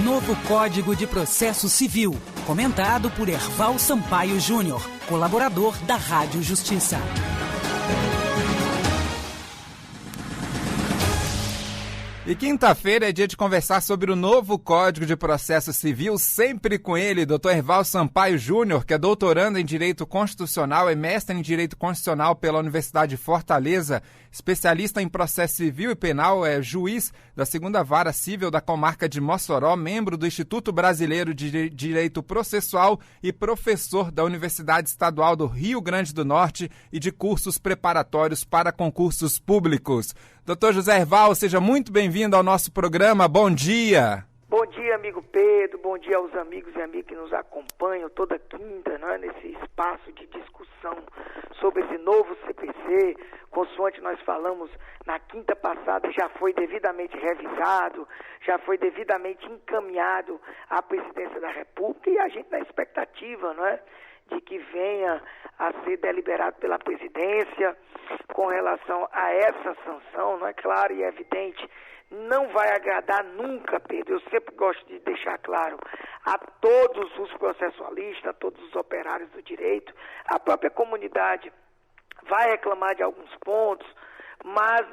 Novo Código de Processo Civil, comentado por Erval Sampaio Júnior, colaborador da Rádio Justiça. E quinta-feira é dia de conversar sobre o novo Código de Processo Civil, sempre com ele, Dr. Erval Sampaio Júnior, que é doutorando em Direito Constitucional e mestre em Direito Constitucional pela Universidade de Fortaleza, especialista em processo civil e penal, é juiz da 2ª Vara Civil da Comarca de Mossoró, membro do Instituto Brasileiro de Direito Processual e professor da Universidade Estadual do Rio Grande do Norte e de cursos preparatórios para concursos públicos. Dr. José Erval, seja muito bem-vindo ao nosso programa. Bom dia. Bom dia, amigo Pedro. Bom dia aos amigos e amigas que nos acompanham toda quinta, né, nesse espaço de discussão sobre esse novo CPC. Consoante nós falamos na quinta passada, já foi devidamente revisado, já foi devidamente encaminhado à Presidência da República e a gente na expectativa, não é, de que venha a ser deliberado pela presidência com relação a essa sanção, não é claro e evidente, não vai agradar nunca, Pedro. Eu sempre gosto de deixar claro a todos os processualistas, a todos os operários do direito, a própria comunidade vai reclamar de alguns pontos, mas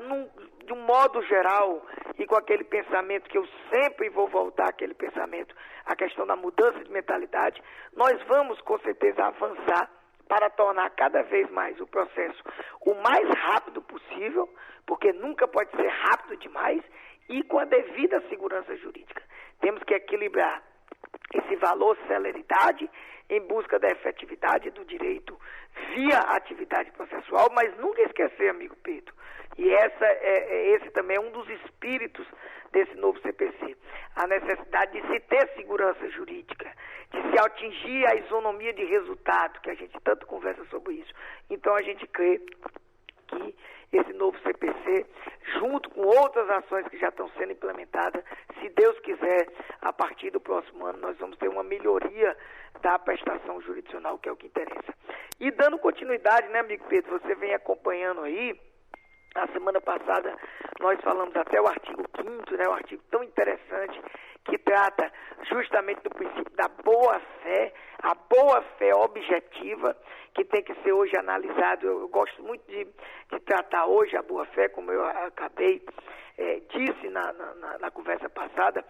de um modo geral e com aquele pensamento que eu sempre vou voltar àquele pensamento, a questão da mudança de mentalidade, nós vamos com certeza avançar para tornar cada vez mais o processo o mais rápido possível, porque nunca pode ser rápido demais, e com a devida segurança jurídica. Temos que equilibrar esse valor celeridade em busca da efetividade do direito via atividade processual, mas nunca esquecer, amigo Pedro, e esse também é um dos espíritos desse novo CPC, a necessidade de se ter segurança jurídica, de se atingir a isonomia de resultado, que a gente tanto conversa sobre isso. Então a gente crê que esse novo CPC, junto com outras ações que já estão sendo implementadas, se Deus quiser, a partir do próximo ano, nós vamos ter uma melhoria da prestação jurisdicional, que é o que interessa. E dando continuidade, né, amigo Pedro, você vem acompanhando aí, na semana passada nós falamos até o artigo 5º, né, um artigo tão interessante, que trata justamente do princípio da boa-fé, a boa-fé objetiva, que tem que ser hoje analisado. Eu gosto muito de tratar hoje a boa-fé, como eu acabei disse na conversa passada,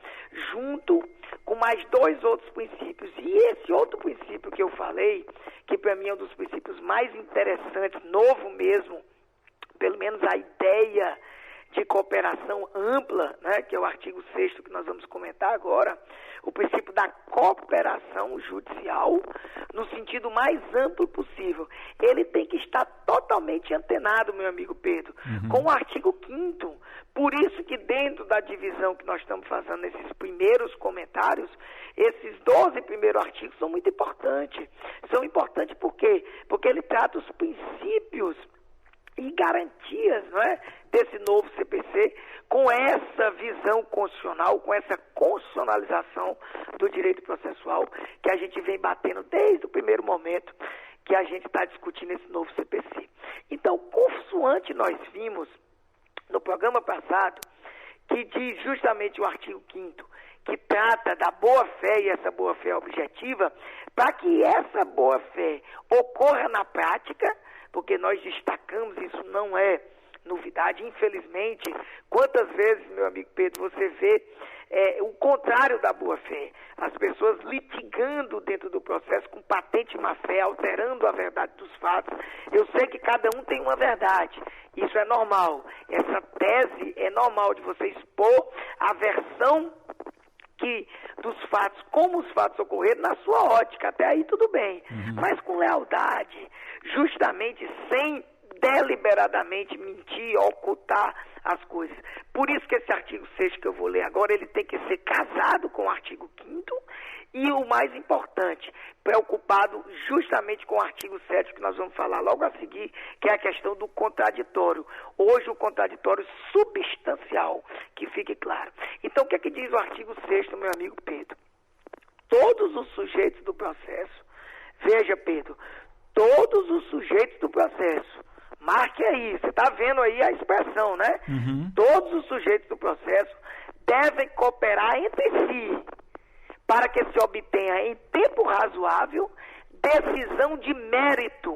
junto com mais 2 outros princípios. E esse outro princípio que eu falei, que para mim é um dos princípios mais interessantes, novo mesmo, pelo menos a ideia de cooperação ampla, né, que é o artigo 6º que nós vamos comentar agora, o princípio da cooperação judicial no sentido mais amplo possível. Ele tem que estar totalmente antenado, meu amigo Pedro, com o artigo 5º. Por isso que dentro da divisão que nós estamos fazendo nesses primeiros comentários, esses 12 primeiros artigos são muito importantes. São importantes por quê? Porque ele trata os princípios e garantias, não é, desse novo CPC, com essa visão constitucional, com essa constitucionalização do direito processual que a gente vem batendo desde o primeiro momento que a gente está discutindo esse novo CPC. Então, consoante nós vimos no programa passado, que diz justamente o artigo 5º, que trata da boa-fé e essa boa-fé objetiva, para que essa boa-fé ocorra na prática, porque nós destacamos, isso não é novidade, infelizmente, quantas vezes, meu amigo Pedro, você vê o contrário da boa-fé, as pessoas litigando dentro do processo com patente má-fé, alterando a verdade dos fatos. Eu sei que cada um tem uma verdade, isso é normal, essa tese é normal de você expor a versão dos fatos, como os fatos ocorreram na sua ótica, até aí tudo bem, mas com lealdade, justamente sem deliberadamente mentir, ocultar as coisas. Por isso que esse artigo 6º que eu vou ler agora, ele tem que ser casado com o artigo 5º e o mais importante, preocupado justamente com o artigo 7º que nós vamos falar logo a seguir, que é a questão do contraditório. Hoje o contraditório substancial, que fique claro. Então o que é que diz o artigo 6º, meu amigo Pedro? Todos os sujeitos do processo, veja Pedro, todos os sujeitos do processo, marque aí, você está vendo aí a expressão, né? Todos os sujeitos do processo devem cooperar entre si. para que se obtenha em tempo razoável decisão de mérito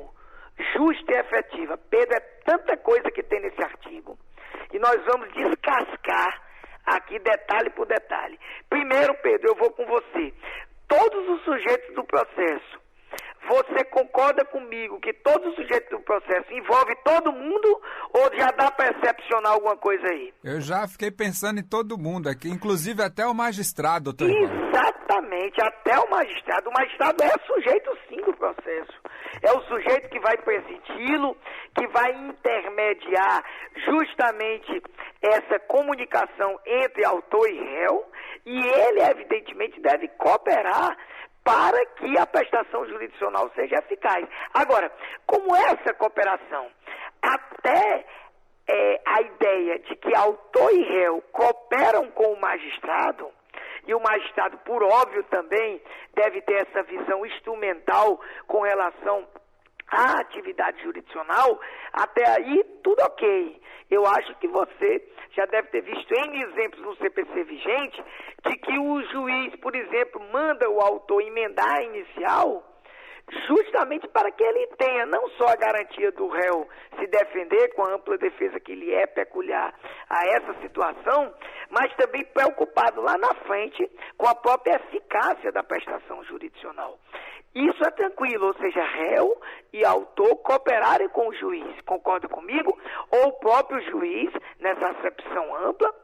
justa e efetiva. Pedro, é tanta coisa que tem nesse artigo e nós vamos descascar aqui detalhe por detalhe. Primeiro, Pedro, eu vou com você. Todos os sujeitos do processo, você concorda comigo que todos os sujeitos do processo envolve todo mundo ou já dá para excepcionar alguma coisa aí? Eu já fiquei pensando em todo mundo aqui, inclusive até o magistrado, doutor Ivan. Exatamente, até o magistrado. O magistrado é sujeito sim do processo. É o sujeito que vai presidi-lo, que vai intermediar justamente essa comunicação entre autor e réu, e ele evidentemente deve cooperar para que a prestação jurisdicional seja eficaz. Agora, como essa cooperação, até a ideia de que autor e réu cooperam com o magistrado, e o magistrado, por óbvio, também deve ter essa visão instrumental com relação à atividade jurisdicional, até aí tudo ok. Eu acho que você já deve ter visto N exemplos no CPC vigente de que o juiz, por exemplo, manda o autor emendar a inicial justamente para que ele tenha não só a garantia do réu se defender com a ampla defesa que lhe é peculiar a essa situação, mas também preocupado lá na frente com a própria eficácia da prestação jurisdicional. Isso é tranquilo, ou seja, réu e autor cooperarem com o juiz, concorda comigo? Ou o próprio juiz, nessa acepção ampla,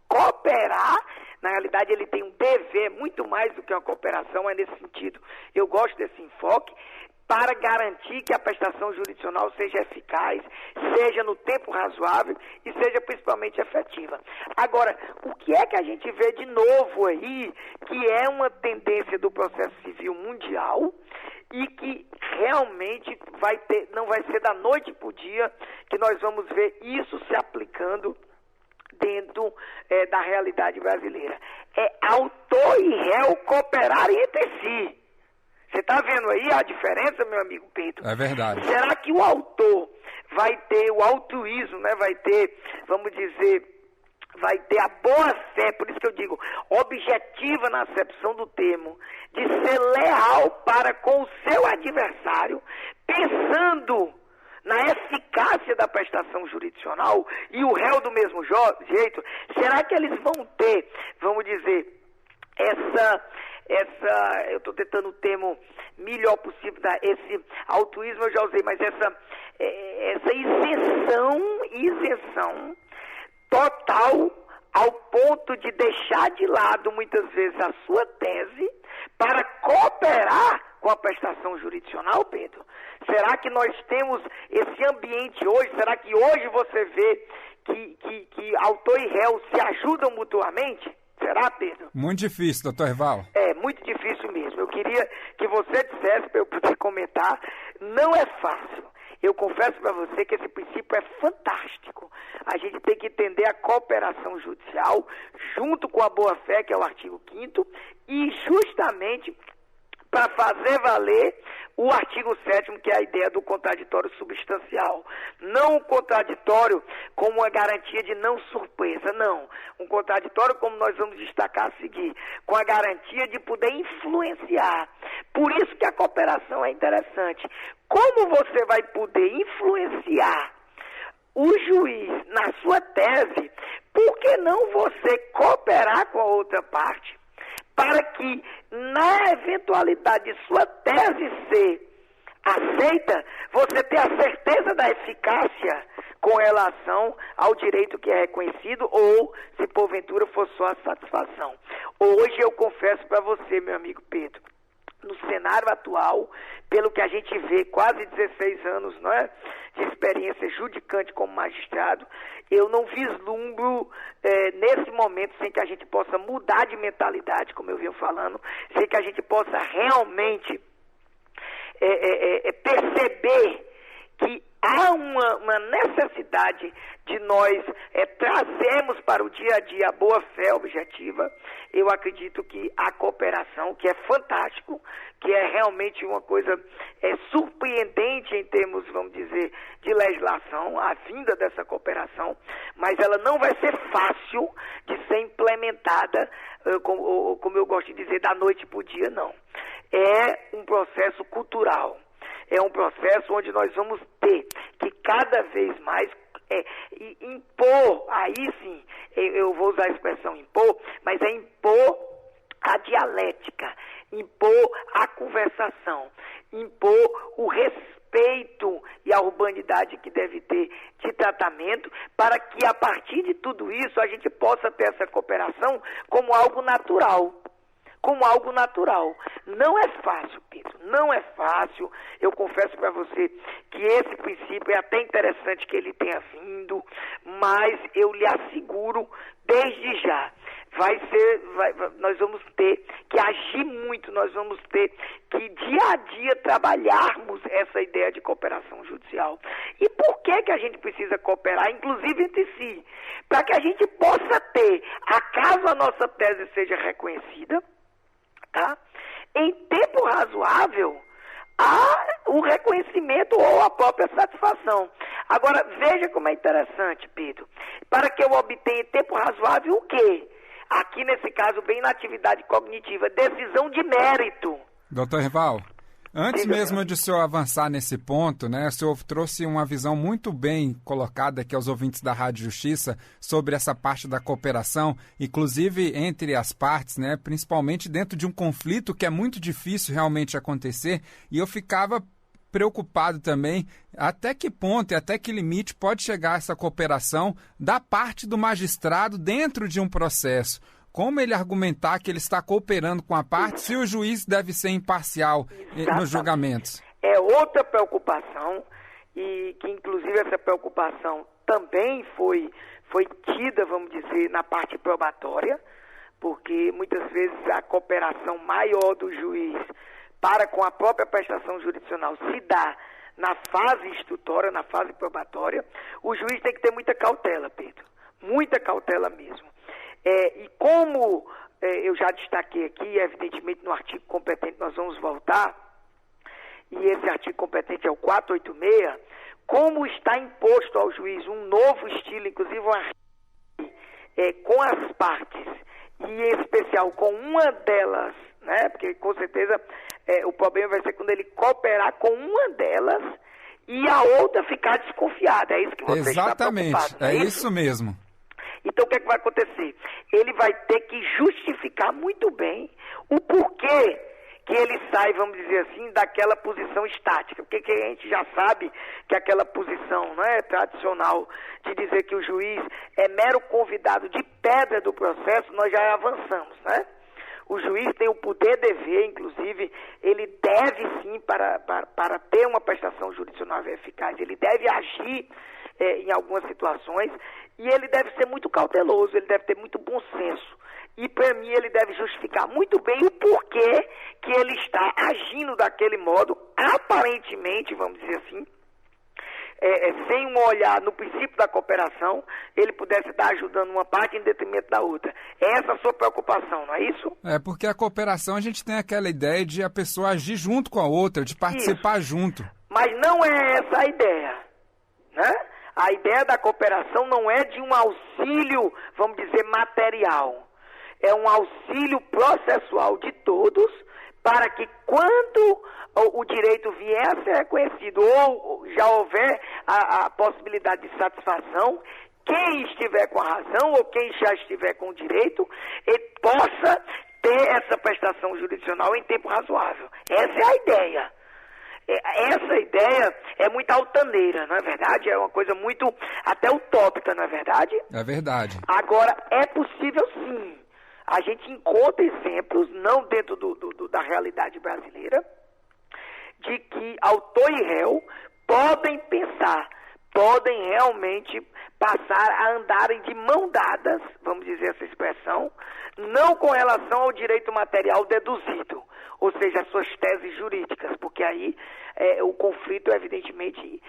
cooperar. Na realidade, ele tem um dever muito mais do que uma cooperação, é nesse sentido. Eu gosto desse enfoque para garantir que a prestação jurisdicional seja eficaz, seja no tempo razoável e seja principalmente efetiva. Agora, o que é que a gente vê de novo aí, que é uma tendência do processo civil mundial e que realmente não vai ser da noite para o dia que nós vamos ver isso se aplicando dentro da realidade brasileira. É autor e réu cooperarem entre si. Você está vendo aí a diferença, meu amigo Pedro? É verdade. Será que o autor vai ter o altruísmo, né? Vai ter, vamos dizer, vai ter a boa fé, por isso que eu digo, objetiva na acepção do termo, de ser leal para com o seu adversário, pensando na eficácia da prestação jurisdicional e o réu do mesmo jeito? Será que eles vão ter, vamos dizer, eu estou tentando o termo melhor possível, esse altruísmo eu já usei, mas essa isenção total ao ponto de deixar de lado muitas vezes a sua tese para cooperar com a prestação jurisdicional, Pedro? Será que nós temos esse ambiente hoje? Será que hoje você vê que autor e réu se ajudam mutuamente? Será, Pedro? Muito difícil, doutor Erval. É, muito difícil mesmo. Eu queria que você dissesse para eu poder comentar. Não é fácil. Eu confesso para você que esse princípio é fantástico. A gente tem que entender a cooperação judicial junto com a boa-fé, que é o artigo 5º, e justamente para fazer valer o artigo 7º, que é a ideia do contraditório substancial. Não o contraditório como uma garantia de não surpresa, não. Um contraditório, como nós vamos destacar a seguir, com a garantia de poder influenciar. Por isso que a cooperação é interessante. Como você vai poder influenciar o juiz na sua tese, por que não você cooperar com a outra parte? Para que, na eventualidade de sua tese ser aceita, você ter a certeza da eficácia com relação ao direito que é reconhecido ou, se porventura, for só a satisfação. Hoje eu confesso para você, meu amigo Pedro, no cenário atual, pelo que a gente vê, quase 16 anos, não é, de experiência judicante como magistrado, eu não vislumbro nesse momento sem que a gente possa mudar de mentalidade, como eu venho falando, sem que a gente possa realmente perceber que há uma necessidade de nós trazermos para o dia a dia a boa-fé objetiva. Eu acredito que a cooperação, que é fantástico, que é realmente uma coisa surpreendente em termos, vamos dizer, de legislação, a vinda dessa cooperação, mas ela não vai ser fácil de ser implementada, como eu gosto de dizer, da noite para o dia, não. É um processo cultural. É um processo onde nós vamos ter que cada vez mais impor, aí sim, eu vou usar a expressão impor, mas é impor a dialética, impor a conversação, impor o respeito e a urbanidade que deve ter de tratamento, para que a partir de tudo isso a gente possa ter essa cooperação como algo natural. Como algo natural. Não é fácil, Pedro, não é fácil. Eu confesso para você que esse princípio é até interessante que ele tenha vindo, mas eu lhe asseguro, desde já, nós vamos ter que agir muito, nós vamos ter que dia a dia trabalharmos essa ideia de cooperação judicial. E por que a gente precisa cooperar, inclusive entre si? Para que a gente possa ter, acaso a nossa tese seja reconhecida, tá? Em tempo razoável, há o reconhecimento ou a própria satisfação. Agora, veja como é interessante, Pedro. Para que eu obtenha em tempo razoável o quê? Aqui, nesse caso, bem na atividade cognitiva, decisão de mérito. Doutor Herval, antes mesmo de o senhor avançar nesse ponto, né, o senhor trouxe uma visão muito bem colocada aqui aos ouvintes da Rádio Justiça sobre essa parte da cooperação, inclusive entre as partes, né, principalmente dentro de um conflito que é muito difícil realmente acontecer, e eu ficava preocupado também até que ponto e até que limite pode chegar essa cooperação da parte do magistrado dentro de um processo. Como ele argumentar que ele está cooperando com a parte se o juiz deve ser imparcial nos julgamentos? É outra preocupação, e que inclusive essa preocupação também foi tida, vamos dizer, na parte probatória, porque muitas vezes a cooperação maior do juiz para com a própria prestação jurisdicional se dá na fase instrutória, na fase probatória. O juiz tem que ter muita cautela, Pedro, muita cautela mesmo. E como eu já destaquei aqui, evidentemente no artigo competente nós vamos voltar, e esse artigo competente é o 486, como está imposto ao juiz um novo estilo, inclusive com as partes, e em especial com uma delas, né? Porque com certeza o problema vai ser quando ele cooperar com uma delas e a outra ficar desconfiada. É isso que você está preocupado. Exatamente, é isso mesmo. Então, o que é que vai acontecer? Ele vai ter que justificar muito bem o porquê que ele sai, vamos dizer assim, daquela posição estática. Porque que a gente já sabe que aquela posição, né, tradicional de dizer que o juiz é mero convidado de pedra do processo, nós já avançamos, né? O juiz tem o poder dever, inclusive, ele deve sim, para ter uma prestação jurisdicional eficaz, ele deve agir em algumas situações, e ele deve ser muito cauteloso, ele deve ter muito bom senso. E, para mim, ele deve justificar muito bem o porquê que ele está agindo daquele modo, aparentemente, vamos dizer assim, sem um olhar no princípio da cooperação, ele pudesse estar ajudando uma parte em detrimento da outra. É essa a sua preocupação, não é isso? Porque a cooperação a gente tem aquela ideia de a pessoa agir junto com a outra, de participar junto. Mas não é essa a ideia, né? A ideia da cooperação não é de um auxílio, vamos dizer, material. É um auxílio processual de todos, para que quando o direito vier a ser reconhecido ou já houver a possibilidade de satisfação, quem estiver com a razão ou quem já estiver com o direito, ele possa ter essa prestação jurisdicional em tempo razoável. Essa é a ideia. Essa ideia é muito altaneira, não é verdade? É uma coisa muito até utópica, não é verdade? É verdade. Agora, é possível sim. A gente encontra exemplos, não dentro da realidade brasileira, de que autor e réu podem pensar, podem realmente passar a andarem de mão dadas, vamos dizer essa expressão, não com relação ao direito material deduzido. ou seja, as suas teses jurídicas, porque aí o conflito, evidentemente,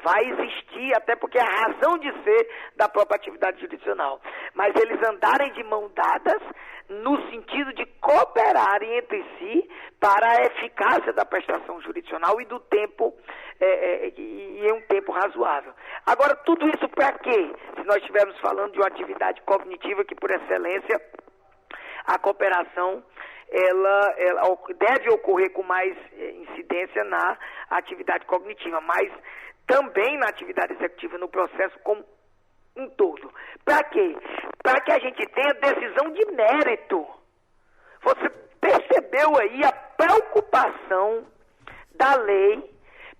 vai existir, até porque é a razão de ser da própria atividade jurisdicional. Mas eles andarem de mão dadas no sentido de cooperarem entre si para a eficácia da prestação jurisdicional e do tempo, e em um tempo razoável. Agora, tudo isso para quê? Se nós estivermos falando de uma atividade cognitiva que, por excelência, a cooperação ela deve ocorrer com mais incidência na atividade cognitiva, mas também na atividade executiva, no processo como um todo. Para quê? Para que a gente tenha decisão de mérito. Você percebeu aí a preocupação da lei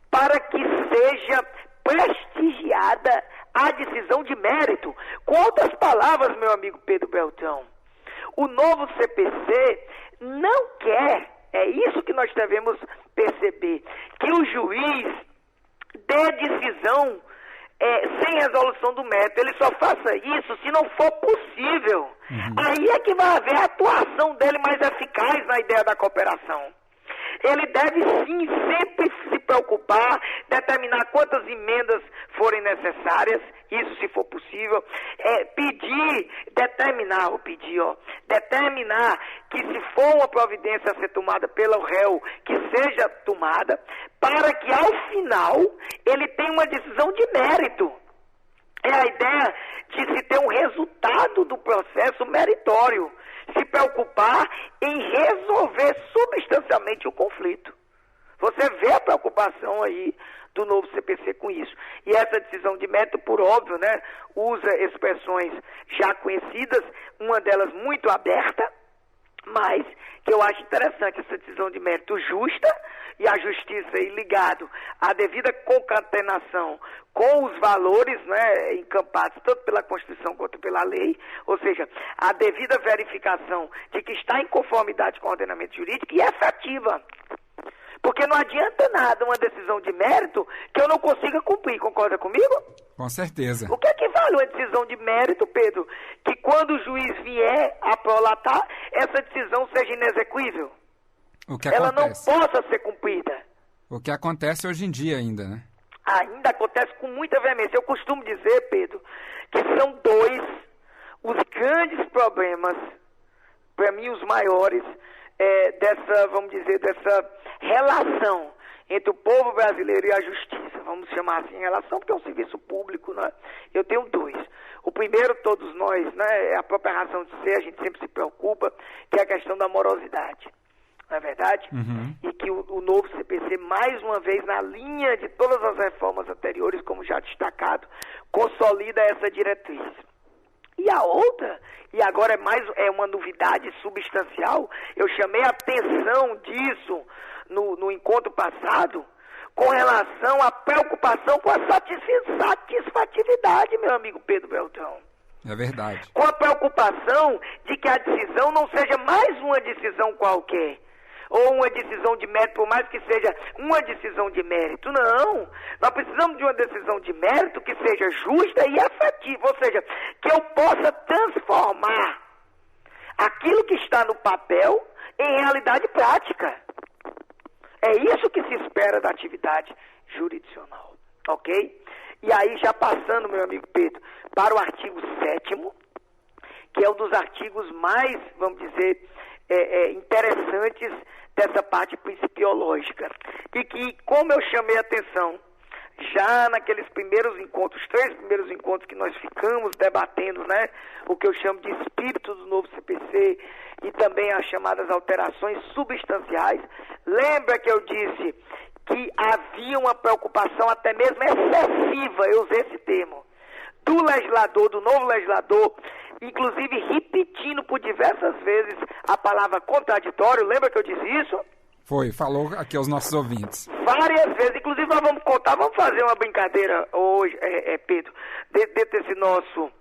para que seja prestigiada a decisão de mérito? Com outras palavras, meu amigo Pedro Beltrão, o novo CPC não quer, é isso que nós devemos perceber, que o juiz dê decisão sem resolução do mérito. Ele só faça isso se não for possível. Aí é que vai haver a atuação dele mais eficaz na ideia da cooperação. Ele deve sim sempre se preocupar, determinar quantas emendas forem necessárias, isso se for possível, determinar que se for uma providência a ser tomada pelo réu, que seja tomada, para que ao final ele tenha uma decisão de mérito. É a ideia de se ter um resultado do processo meritório, se preocupar em resolver substancialmente o conflito. Você vê a preocupação aí do novo CPC com isso. E essa decisão de mérito, por óbvio, né, usa expressões já conhecidas, uma delas muito aberta, mas que eu acho interessante, essa decisão de mérito justa, e a justiça aí ligado à devida concatenação com os valores, né, encampados tanto pela Constituição quanto pela lei, ou seja, a devida verificação de que está em conformidade com o ordenamento jurídico e efetiva. Porque não adianta nada uma decisão de mérito que eu não consiga cumprir, concorda comigo? Com certeza. O que é que vale uma decisão de mérito, Pedro? Que quando o juiz vier a prolatar, essa decisão seja inexequível. Ela não possa ser cumprida. O que acontece hoje em dia ainda, né? Ainda acontece com muita veemência. Eu costumo dizer, Pedro, que são dois os grandes problemas, para mim os maiores, dessa relação entre o povo brasileiro e a justiça. Vamos chamar assim, relação, porque é um serviço público, né? Eu tenho dois. O primeiro, todos nós, né, é a própria razão de ser, a gente sempre se preocupa, que é a questão da morosidade. Não é verdade? E que o novo CPC, mais uma vez, na linha de todas as reformas anteriores, como já destacado, consolida essa diretriz. E a outra, e agora é uma novidade substancial, eu chamei a atenção disso no encontro passado, com relação à preocupação com a satisfatividade, meu amigo Pedro Beltrão. É verdade. Com a preocupação de que a decisão não seja mais uma decisão qualquer, ou uma decisão de mérito, por mais que seja uma decisão de mérito. Não, nós precisamos de uma decisão de mérito que seja justa e efetiva, ou seja, que eu possa transformar aquilo que está no papel em realidade prática. É isso que se espera da atividade jurisdicional, ok? E aí, já passando, meu amigo Pedro, para o artigo 7º, que é um dos artigos mais, vamos dizer, interessantes dessa parte principiológica. E que, como eu chamei a atenção, já naqueles primeiros encontros, 3 primeiros encontros que nós ficamos debatendo, né, o que eu chamo de espírito do novo CPC e também as chamadas alterações substanciais, lembra que eu disse que havia uma preocupação até mesmo excessiva, eu usei esse termo, do legislador, do novo legislador, inclusive repetindo por diversas vezes a palavra contraditório, lembra que eu disse isso? Falou aqui aos nossos ouvintes. Várias vezes, inclusive nós vamos contar, vamos fazer uma brincadeira hoje, Pedro, dentro desse nosso,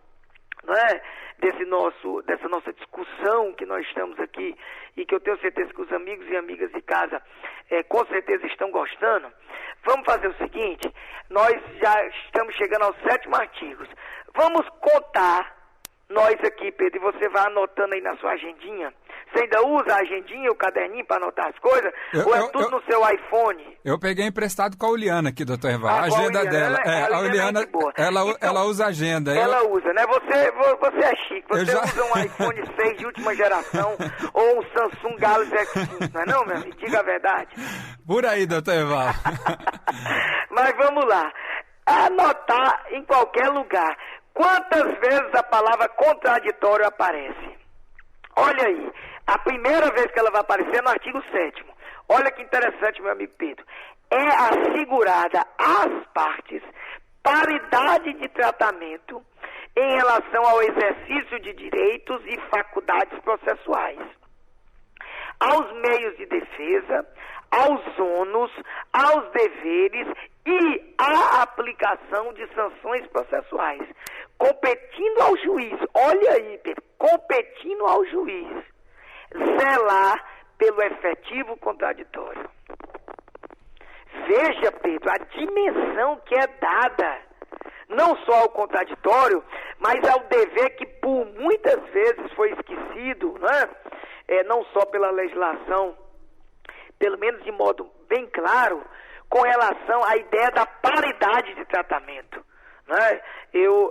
né, dessa nossa discussão que nós estamos aqui e que eu tenho certeza que os amigos e amigas de casa com certeza estão gostando. Vamos fazer o seguinte, nós já estamos chegando aos 7º artigo. Vamos contar, nós aqui, Pedro, e você vai anotando aí na sua agendinha, Você ainda usa a agendinha, o caderninho para anotar as coisas? Ou é tudo no seu iPhone? Eu peguei emprestado com a Uliana aqui, doutor Erval. A agenda dela. A Uliana, ela usa agenda. Ela usa, né? Você é chique. Você usa um iPhone 6 de última geração ou um Samsung Galaxy S5, não é não, meu amigo? Diga a verdade. Por aí, doutor Erval. Mas vamos lá. Anotar em qualquer lugar. Quantas vezes a palavra contraditório aparece? Olha aí, a primeira vez que ela vai aparecer é no artigo 7º. Olha que interessante, meu amigo Pedro. É assegurada às partes paridade de tratamento em relação ao exercício de direitos e faculdades processuais, aos meios de defesa, aos ônus, aos deveres e à aplicação de sanções processuais, competindo ao juiz, olha aí, Pedro, competindo ao juiz, zelar pelo efetivo contraditório. Veja, Pedro, a dimensão que é dada, não só ao contraditório, mas ao dever que por muitas vezes foi esquecido, né? Não só pela legislação, pelo menos de modo bem claro, com relação à ideia da paridade de tratamento. Né? Eu,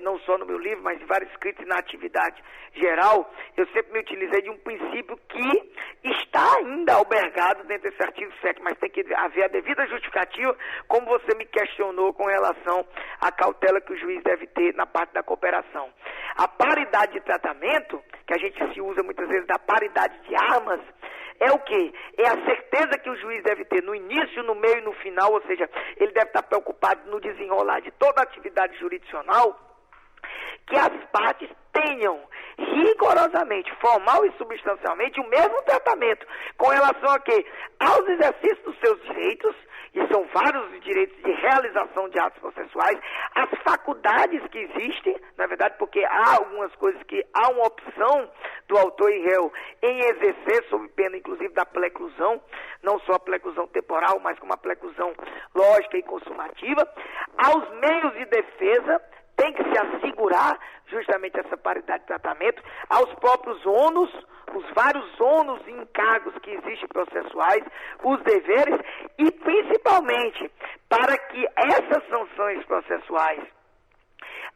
não só no meu livro, mas em vários escritos na atividade geral, eu sempre me utilizei de um princípio que está ainda albergado dentro desse artigo 7, mas tem que haver a devida justificativa, como você me questionou com relação à cautela que o juiz deve ter na parte da cooperação. A paridade de tratamento, que a gente se usa muitas vezes da paridade de armas, é o quê? É a certeza que o juiz deve ter no início, no meio e no final, ou seja, ele deve estar preocupado no desenrolar de toda a atividade jurisdicional, que as partes tenham rigorosamente, formal e substancialmente, o mesmo tratamento com relação a quê? Aos exercícios dos seus direitos, e são vários os direitos de realização de atos processuais, as faculdades que existem, na verdade, porque há algumas coisas que há uma opção do autor e réu em exercer, sob pena, inclusive, da preclusão, não só a preclusão temporal, mas como a preclusão lógica e consumativa, aos meios de defesa, tem que se assegurar justamente essa paridade de tratamento, aos próprios ônus, os vários ônus e encargos que existem processuais, os deveres e principalmente para que essas sanções processuais,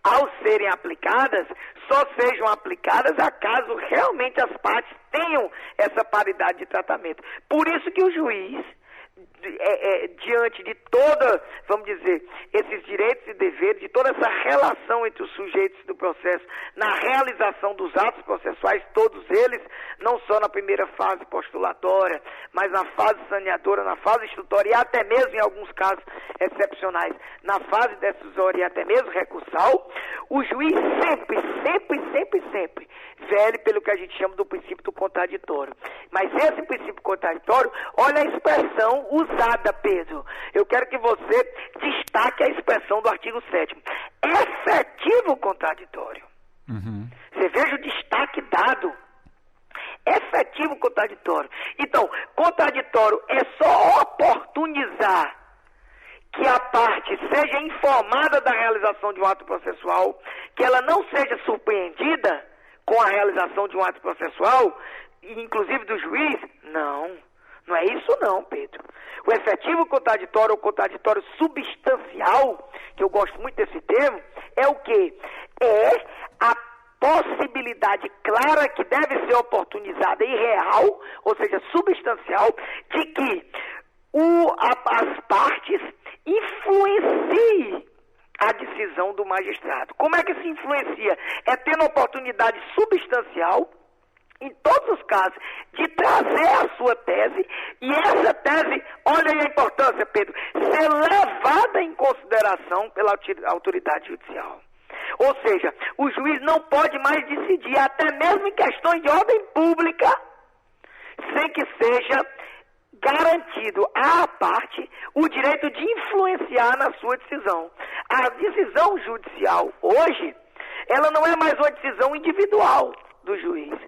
ao serem aplicadas, só sejam aplicadas acaso realmente as partes tenham essa paridade de tratamento. Por isso que o juiz, diante de toda, vamos dizer, esses direitos e deveres, de toda essa relação entre os sujeitos do processo, na realização dos atos processuais, todos eles, não só na primeira fase postulatória, mas na fase saneadora, na fase instrutória e até mesmo, em alguns casos excepcionais, na fase decisória e até mesmo recursal, o juiz sempre vele pelo que a gente chama do princípio do contraditório. Mas esse princípio contraditório, olha a expressão usada, Pedro. Eu quero que você destaque a expressão do artigo 7º. Efetivo contraditório. Você veja o destaque dado. Efetivo contraditório. Então, contraditório é só oportunizar que a parte seja informada da realização de um ato processual, que ela não seja surpreendida com a realização de um ato processual, inclusive do juiz. Não é isso não, Pedro. O efetivo contraditório ou contraditório substancial, que eu gosto muito desse termo, é o quê? É a possibilidade clara que deve ser oportunizada e real, ou seja, substancial, de que as partes influenciem a decisão do magistrado. Como é que se influencia? É tendo oportunidade substancial, em todos os casos, de trazer a sua tese, e essa tese, olha aí a importância, Pedro, ser levada em consideração pela autoridade judicial. Ou seja, o juiz não pode mais decidir, até mesmo em questões de ordem pública, sem que seja garantido à parte o direito de influenciar na sua decisão. A decisão judicial hoje, ela não é mais uma decisão individual do juiz.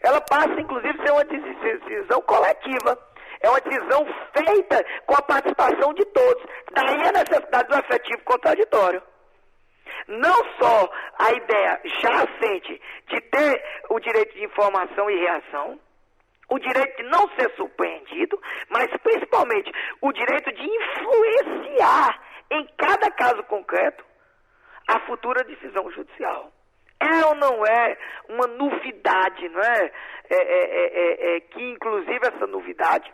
Ela passa, inclusive, a ser uma decisão coletiva. É uma decisão feita com a participação de todos. Daí a necessidade do efetivo contraditório. não só a ideia já assente de ter o direito de informação e reação, o direito de não ser surpreendido, mas principalmente o direito de influenciar em cada caso concreto a futura decisão judicial. É ou não é uma novidade, não é? Que inclusive essa novidade,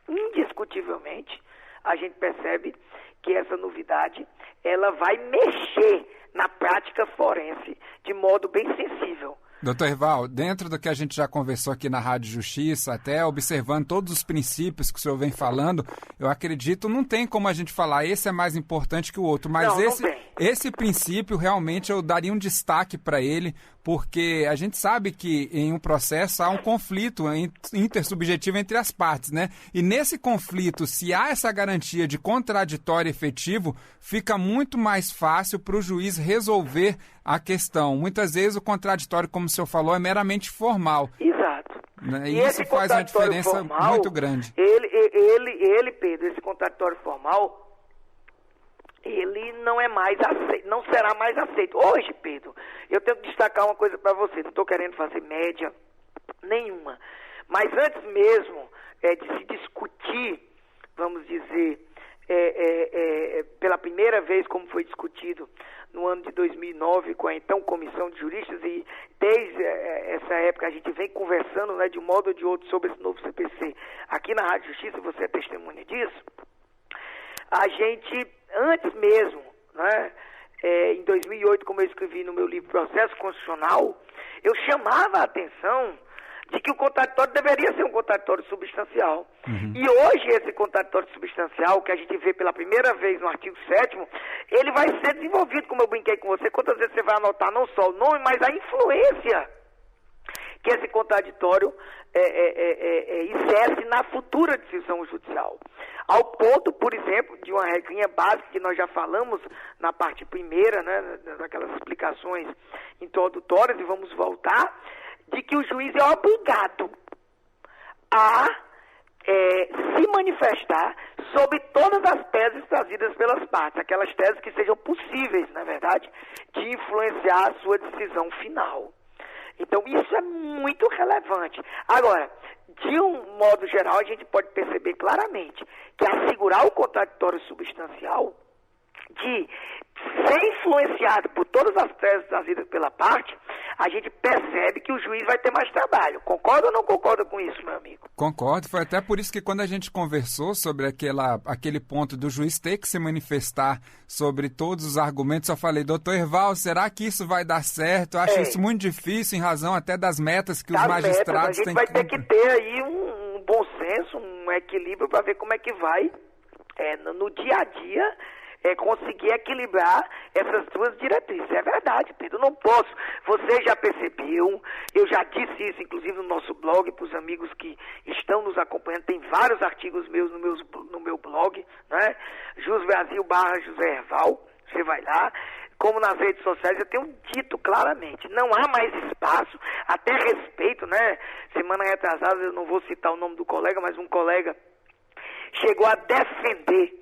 indiscutivelmente, a gente percebe que essa novidade, ela vai mexer na prática forense de modo bem sensível. Doutor Herval, dentro do que a gente já conversou aqui na Rádio Justiça, até observando todos os princípios que o senhor vem falando, eu acredito, não tem como a gente falar esse é mais importante que o outro, mas esse princípio realmente eu daria um destaque para ele, porque a gente sabe que em um processo há um conflito intersubjetivo entre as partes, né? E nesse conflito, se há essa garantia de contraditório efetivo, fica muito mais fácil para o juiz resolver a questão. Muitas vezes o contraditório, como o senhor falou, é meramente formal. Exato. Né? E isso faz uma diferença formal, muito grande. Pedro, esse contraditório formal, ele não é mais aceito, não será mais aceito. Hoje, Pedro, eu tenho que destacar uma coisa para você, não estou querendo fazer média nenhuma, mas antes mesmo de se discutir, vamos dizer, pela primeira vez, como foi discutido no ano de 2009 com a então Comissão de Juristas, e desde essa época a gente vem conversando, né, de um modo ou de outro sobre esse novo CPC aqui na Rádio Justiça, você é testemunha disso, a gente, antes mesmo, né, em 2008, como eu escrevi no meu livro Processo Constitucional, eu chamava a atenção de que o contraditório deveria ser um contraditório substancial. Uhum. E hoje esse contraditório substancial, que a gente vê pela primeira vez no artigo 7º, ele vai ser desenvolvido, como eu brinquei com você, quantas vezes você vai anotar não só o nome, mas a influência que esse contraditório exerce na futura decisão judicial. Ao ponto, por exemplo, de uma regrinha básica que nós já falamos na parte primeira, né, daquelas explicações introdutórias, e vamos voltar, de que o juiz é obrigado a se manifestar sobre todas as teses trazidas pelas partes, aquelas teses que sejam possíveis, na verdade, de influenciar a sua decisão final. Então, isso é muito relevante. Agora, de um modo geral, a gente pode perceber claramente que assegurar o contraditório substancial de ser influenciado por todas as teses trazidas pela parte, a gente percebe que o juiz vai ter mais trabalho. Concorda ou não concorda com isso, meu amigo? Concordo. Foi até por isso que quando a gente conversou sobre aquele ponto do juiz ter que se manifestar sobre todos os argumentos, eu falei, doutor Herval, será que isso vai dar certo? Eu acho isso muito difícil, em razão até das metas que os magistrados têm que... A gente vai ter que ter aí um bom senso, um equilíbrio para ver como é que vai, no dia a dia, conseguir equilibrar essas duas diretrizes. É verdade, Pedro, não posso. Você já percebeu, eu já disse isso, inclusive, no nosso blog, para os amigos que estão nos acompanhando, tem vários artigos meus no meu blog, né? JusBrasil/José Herval, você vai lá. Como nas redes sociais, eu tenho dito claramente, não há mais espaço, até respeito, né? Semana retrasada, eu não vou citar o nome do colega, mas um colega chegou a defender,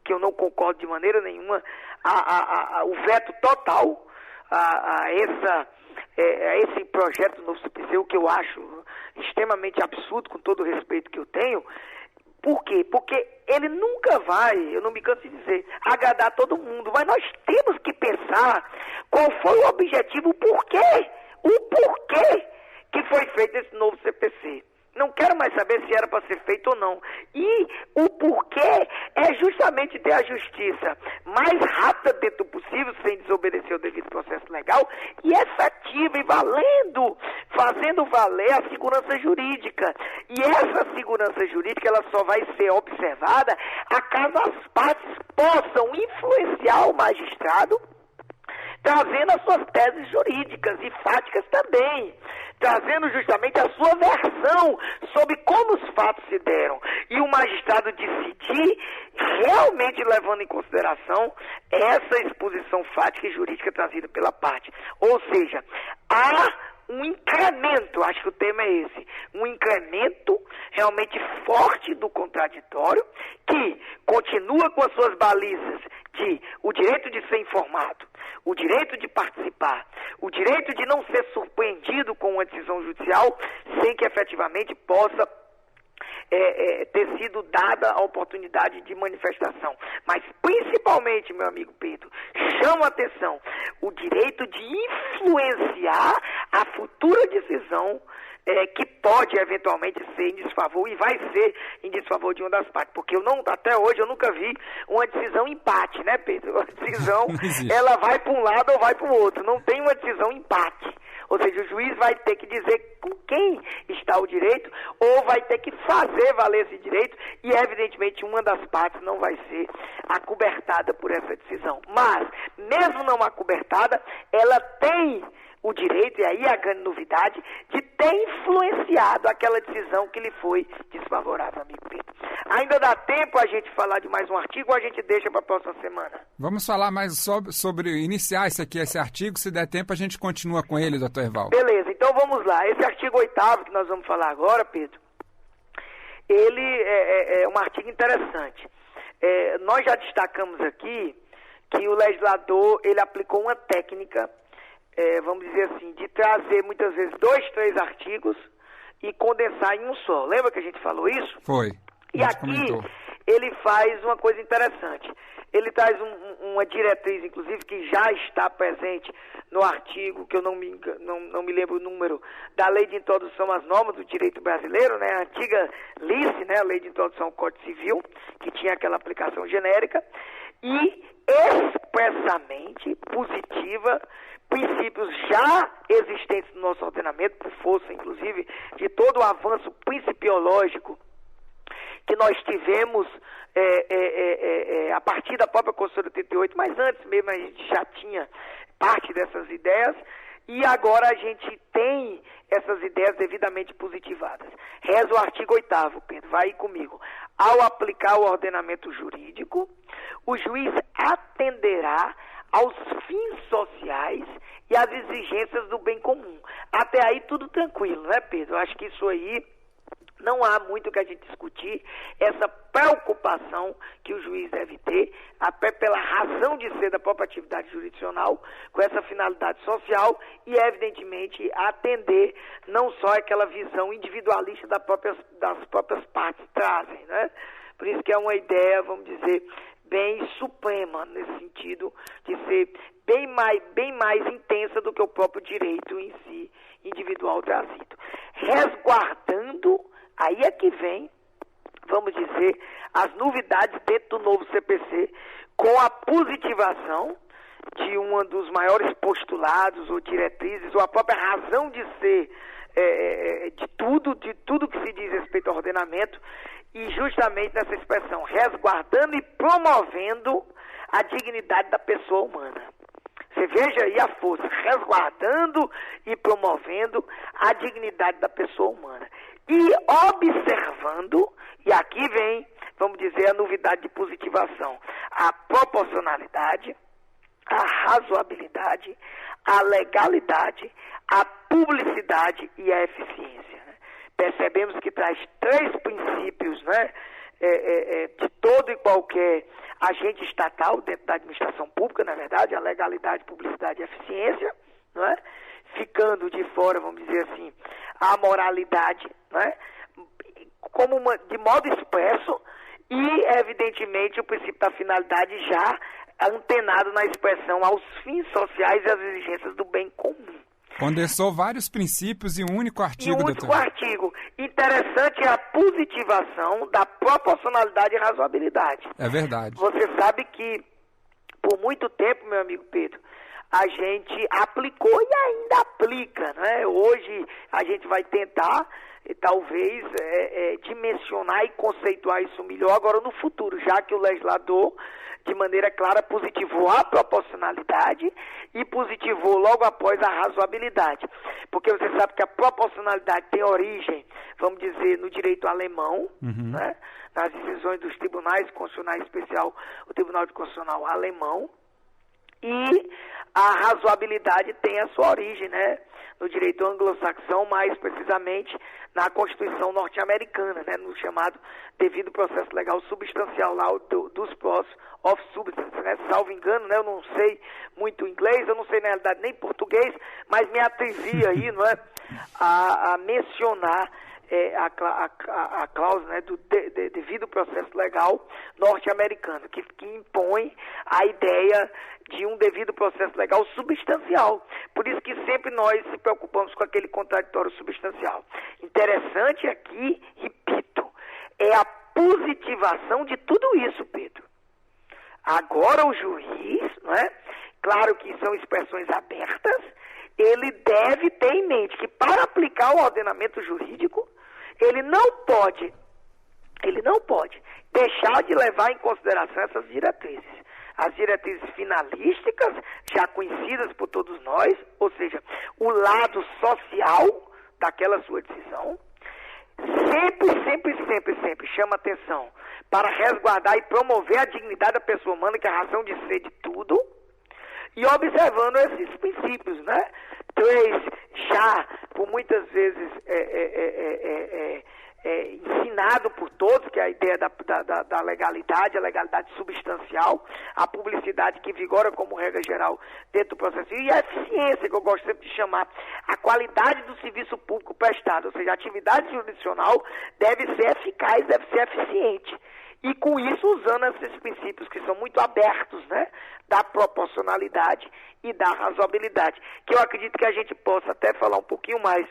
que eu não concordo de maneira nenhuma, o veto total a esse projeto do novo CPC, o que eu acho extremamente absurdo, com todo o respeito que eu tenho. Por quê? Porque ele nunca vai, eu não me canso de dizer, agradar todo mundo, mas nós temos que pensar qual foi o objetivo, o porquê que foi feito esse novo CPC. Não quero mais saber se era para ser feito ou não. E o porquê é justamente ter a justiça mais rápida dentro do possível, sem desobedecer o devido processo legal, e efetiva e valendo, fazendo valer a segurança jurídica. E essa segurança jurídica, ela só vai ser observada acaso as partes possam influenciar o magistrado, trazendo as suas teses jurídicas e fáticas também, trazendo justamente a sua versão sobre como os fatos se deram, e o magistrado decidir realmente levando em consideração essa exposição fática e jurídica trazida pela parte. Ou seja, há um incremento, acho que o tema é esse, um incremento realmente forte do contraditório, que continua com as suas balizas de o direito de ser informado, o direito de participar, o direito de não ser surpreendido com uma decisão judicial sem que efetivamente possa ter sido dada a oportunidade de manifestação. Mas principalmente, meu amigo Pedro, chama a atenção o direito de influenciar a futura decisão que pode eventualmente ser em desfavor e vai ser em desfavor de uma das partes, porque até hoje eu nunca vi uma decisão empate, né, Pedro? A decisão, ela vai para um lado ou vai para o outro, não tem uma decisão empate. Ou seja, o juiz vai ter que dizer com quem está o direito ou vai ter que fazer valer esse direito e, evidentemente, uma das partes não vai ser acobertada por essa decisão. Mas, mesmo não acobertada, ela tem o direito, e aí a grande novidade, de ter influenciado aquela decisão que lhe foi desfavorável, amigo Pedro. Ainda dá tempo a gente falar de mais um artigo ou a gente deixa para a próxima semana? Vamos falar mais sobre iniciar esse artigo. Se der tempo, a gente continua com ele, doutor Hervaldo. Beleza, então vamos lá. Esse artigo 8º que nós vamos falar agora, Pedro, ele é um artigo interessante. Nós já destacamos aqui que o legislador ele aplicou uma técnica, vamos dizer assim, de trazer muitas vezes 2, 3 artigos e condensar em um só. Lembra que a gente falou isso? Foi. E aqui ele faz uma coisa interessante. Ele traz uma diretriz, inclusive, que já está presente no artigo, que eu não me lembro o número, da Lei de Introdução às Normas do Direito Brasileiro, né? A antiga LICE, né? A Lei de Introdução ao Código Civil, que tinha aquela aplicação genérica, e expressamente positiva princípios já existentes no nosso ordenamento, por força, inclusive, de todo o avanço principiológico que nós tivemos a partir da própria Constituição de 88, mas antes mesmo a gente já tinha parte dessas ideias e agora a gente tem essas ideias devidamente positivadas. Reza o artigo 8º, Pedro, vai aí comigo. Ao aplicar o ordenamento jurídico, o juiz atenderá aos fins sociais e às exigências do bem comum. Até aí tudo tranquilo, né, Pedro? Eu acho que isso aí não há muito o que a gente discutir, essa preocupação que o juiz deve ter, até pela razão de ser da própria atividade jurisdicional, com essa finalidade social e, evidentemente, atender não só aquela visão individualista das próprias partes trazem, né? Por isso que é uma ideia, vamos dizer, bem suprema, nesse sentido de ser bem mais intensa do que o próprio direito em si, individual trazido. Resguardando, aí é que vem, vamos dizer, as novidades dentro do novo CPC, com a positivação de um dos maiores postulados ou diretrizes, ou a própria razão de ser de tudo que se diz respeito ao ordenamento, e justamente nessa expressão, resguardando e promovendo a dignidade da pessoa humana. Você veja aí a força, resguardando e promovendo a dignidade da pessoa humana. E observando, e aqui vem, vamos dizer, a novidade de positivação, a proporcionalidade, a razoabilidade, a legalidade, a publicidade e a eficiência. Né? Percebemos que traz 3 princípios, né, de todo e qualquer agente estatal dentro da administração pública, na verdade, a legalidade, publicidade e eficiência, não é? Ficando de fora, vamos dizer assim, a moralidade, não é? De modo expresso e, evidentemente, o princípio da finalidade já antenado na expressão aos fins sociais e às exigências do bem comum. Condensou vários princípios em um único artigo, doutor. Em um único artigo. Interessante é a positivação da proporcionalidade e razoabilidade. É verdade. Você sabe que, por muito tempo, meu amigo Pedro, a gente aplicou e ainda aplica, né? Hoje a gente vai tentar, talvez, dimensionar e conceituar isso melhor agora no futuro, já que o legislador, de maneira clara, positivou a proporcionalidade e positivou logo após a razoabilidade. Porque você sabe que a proporcionalidade tem origem, vamos dizer, no direito alemão, né? Nas decisões dos tribunais constitucionais, em especial o Tribunal Constitucional alemão, e a razoabilidade tem a sua origem, né? No direito anglo-saxão, mais precisamente na Constituição norte-americana, né? No chamado devido processo legal substancial lá dos pros of substance, né? Salvo engano, né? Eu não sei muito inglês, eu não sei na realidade nem português, mas me atrevi aí, não é? A mencionar a cláusula, né, do devido processo legal norte-americano, que impõe a ideia de um devido processo legal substancial. Por isso que sempre nós se preocupamos com aquele contraditório substancial. Interessante aqui, repito, é a positivação de tudo isso, Pedro. Agora o juiz, não é? Claro que são expressões abertas, ele deve ter em mente que para aplicar o ordenamento jurídico, ele não pode deixar de levar em consideração essas diretrizes. As diretrizes finalísticas, já conhecidas por todos nós, ou seja, o lado social daquela sua decisão, sempre chama atenção para resguardar e promover a dignidade da pessoa humana, que é a razão de ser de tudo, e observando esses princípios, né? 3, já por muitas vezes ensinado por todos, que é a ideia da legalidade, a legalidade substancial, a publicidade que vigora como regra geral dentro do processo, e a eficiência, que eu gosto sempre de chamar, a qualidade do serviço público prestado, ou seja, a atividade jurisdicional deve ser eficaz, deve ser eficiente. E com isso usando esses princípios que são muito abertos, né, da proporcionalidade e da razoabilidade, que eu acredito que a gente possa até falar um pouquinho mais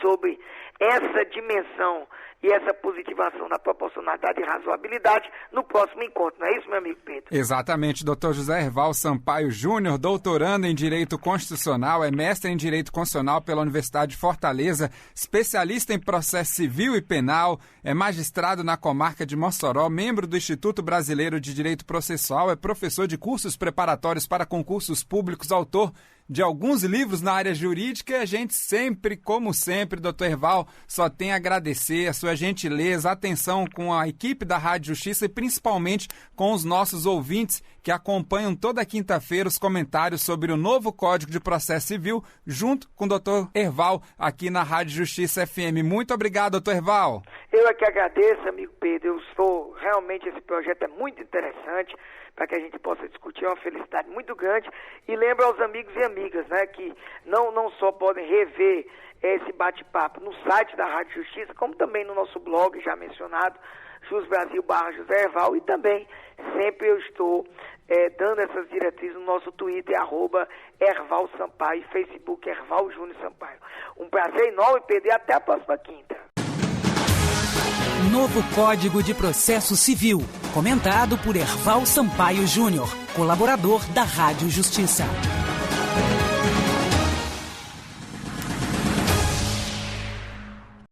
sobre essa dimensão e essa positivação da proporcionalidade e razoabilidade no próximo encontro. Não é isso, meu amigo Pedro? Exatamente, Dr. José Herval Sampaio Júnior, doutorando em Direito Constitucional, é mestre em Direito Constitucional pela Universidade de Fortaleza, especialista em processo civil e penal, é magistrado na comarca de Mossoró, membro do Instituto Brasileiro de Direito Processual, é professor de cursos preparatórios para concursos públicos, autor de alguns livros na área jurídica, e a gente sempre, como sempre, doutor Herval, só tem a agradecer a sua gentileza, a atenção com a equipe da Rádio Justiça e principalmente com os nossos ouvintes que acompanham toda quinta-feira os comentários sobre o novo Código de Processo Civil, junto com o doutor Herval, aqui na Rádio Justiça FM. Muito obrigado, doutor Herval. Eu é que agradeço, amigo Pedro. Realmente esse projeto é muito interessante, para que a gente possa discutir, é uma felicidade muito grande, e lembro aos amigos e amigas, né, que não só podem rever esse bate-papo no site da Rádio Justiça, como também no nosso blog já mencionado, JusBrasil/José Herval, e também sempre eu estou dando essas diretrizes no nosso Twitter, @Herval Sampaio, Facebook Herval Júnior Sampaio. Um prazer enorme, Pedro, e até a próxima quinta. Novo Código de Processo Civil, comentado por Herval Sampaio Júnior, colaborador da Rádio Justiça.